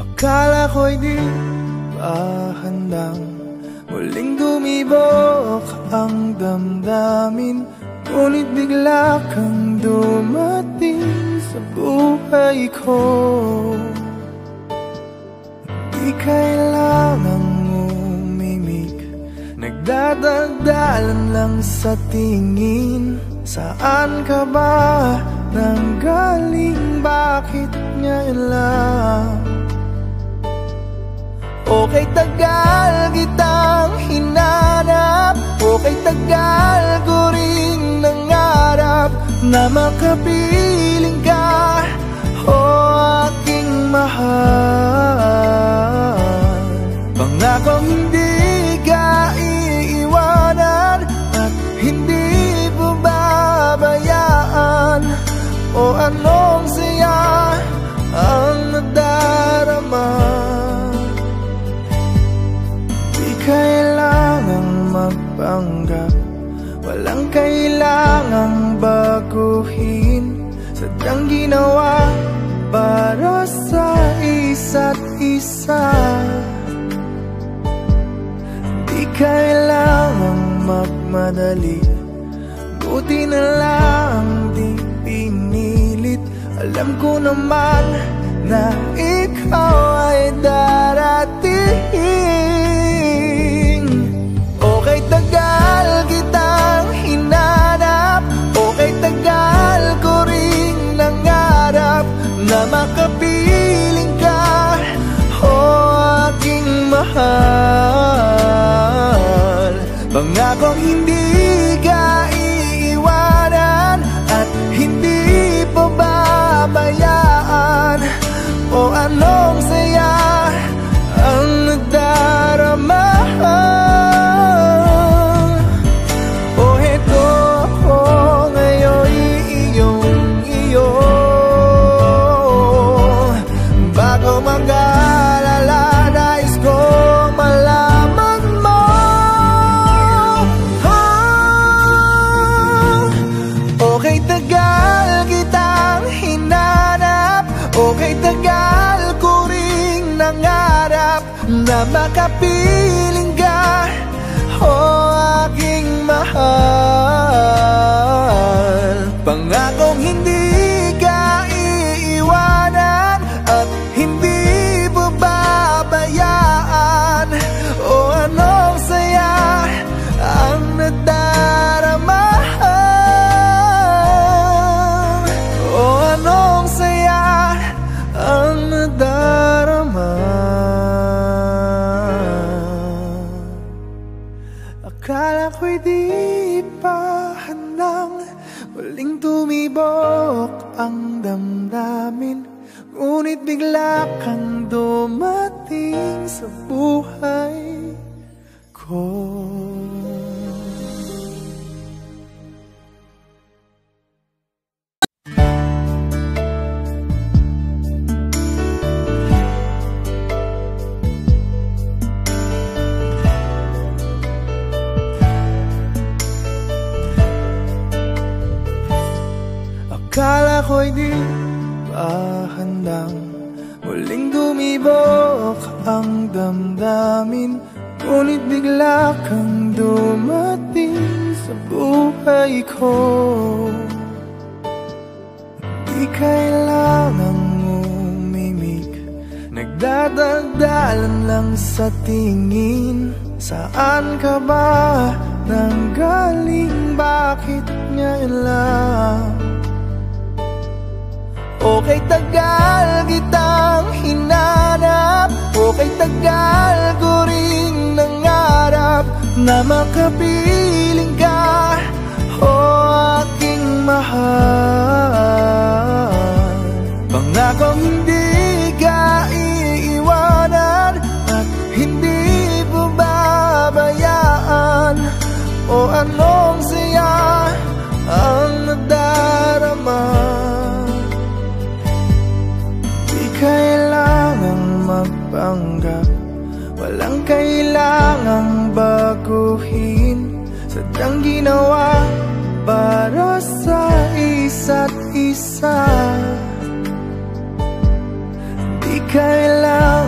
Akala ko'y di pa handang muling dumibok ang damdamin, ngunit bigla kang dumating sa buhay ko. Di kailangang umimik, nagdadagdalan lang sa tingin. Saan ka ba nanggaling? Bakit ngayon lang? Okay, tagal kitang hinanap, okay, tagal ko ring nangarap na makapiling ka, o aking mahal. Pangakong hindi ka iiwanan at hindi babayaan, o anong saya ang nadarama. Kailangang magpanggap, walang kailangang baguhin, sadyang ginawa para sa isa't isa. Di kailangang magmadali, buti na lang di pinilit. Alam ko naman na ikaw ay darating. Okay, tagal kitang hinanap, okay, tagal ko ring nangarap na makapiling ka, o aking mahal. Pangakong hindi ka iiwanan at hindi pababayaan, o anong saya ang nadarama. Na makapiling ka, o aking mahal. Pangakong hindi ka iiwanan at hindi babayaan, o anong saya ang nadarama, o anong saya ang nadarama. Akala ko'y di pa handang muling tumibok ang damdamin, ngunit bigla kang dumating sa buhay ko. Akala ko'y di pa handang muling dumibok ang damdamin, ngunit bigla kang dumating sa buhay ko. Di kailangang umimik, nagdadagdalan lang sa tingin. Saan ka ba nanggaling? Bakit ngayon lang? Okay, tagal kitang hinanap, okay, tagal ko ring nangarap na makapiling ka, o aking mahal. Pangakong hindi ka iiwanan at hindi babayaan, o anong saya ang nadarama. Kailangang magpanggap, walang kailangang baguhin, sadyang ginawa para sa isa't isa. Di kailangang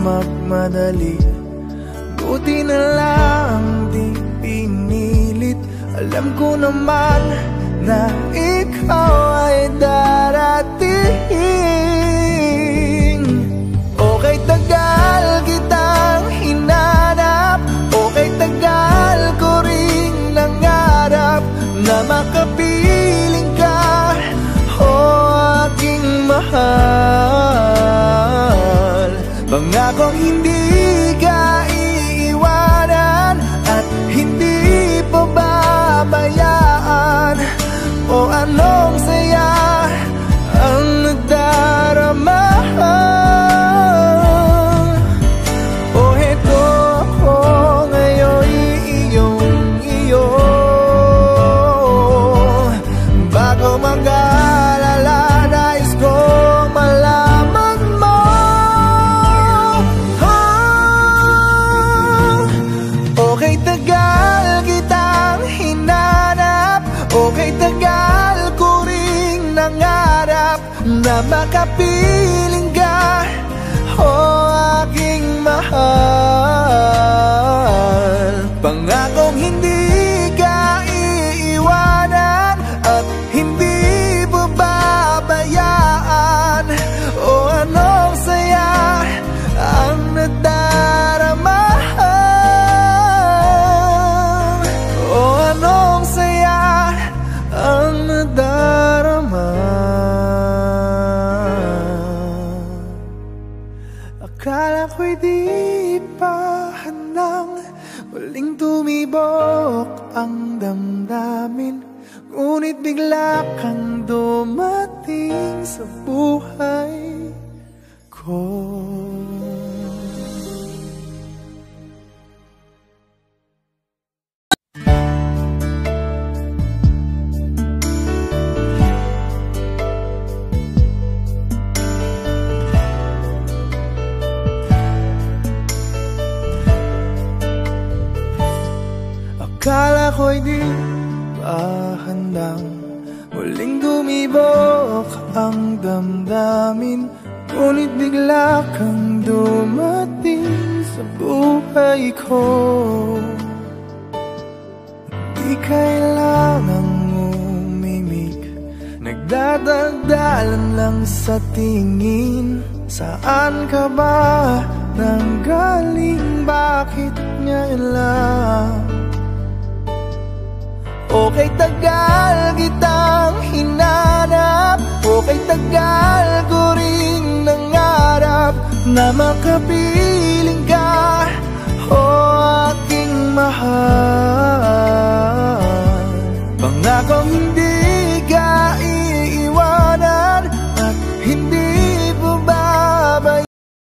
magmadali, buti na lang di pinilit. Alam ko naman na ikaw ay darating. Okay, tagal kitang hinanap, okay, tagal ko ring nangarap na makapiling ka, oh aking mahal. Pangakong hindi ka iiwanan at hindi pababayaan. O anong saya ang nadarama. O heto ako ngayon iyong-iyo. Bago mag-alala, nais kong malaman mo. Okay, tagal kitang hinanap, okay, tagal ko ring nangarap na makapiling ka, oh aking mahal. Pangakong hindi ka iiwanan at hindi pababayaan. O anong saya ang nadarama. O anong saya ang nadarama. Akala ko'y di pa handang muling tumibok ang damdamin, ngunit bigla kang dumating sa buhay ko. Akala ko'y di pa handang muling dumibok ang damdamin, ngunit bigla kang dumating sa buhay ko. Di kailangang umimik, nagdadagdalan lang sa tingin. Saan ka ba nanggaling? Bakit ngayon lang? Okay, tagal kitang hinanap, okay, tagal ko ring nangarap na makapiling ka, oh aking mahal. Pangakong hindi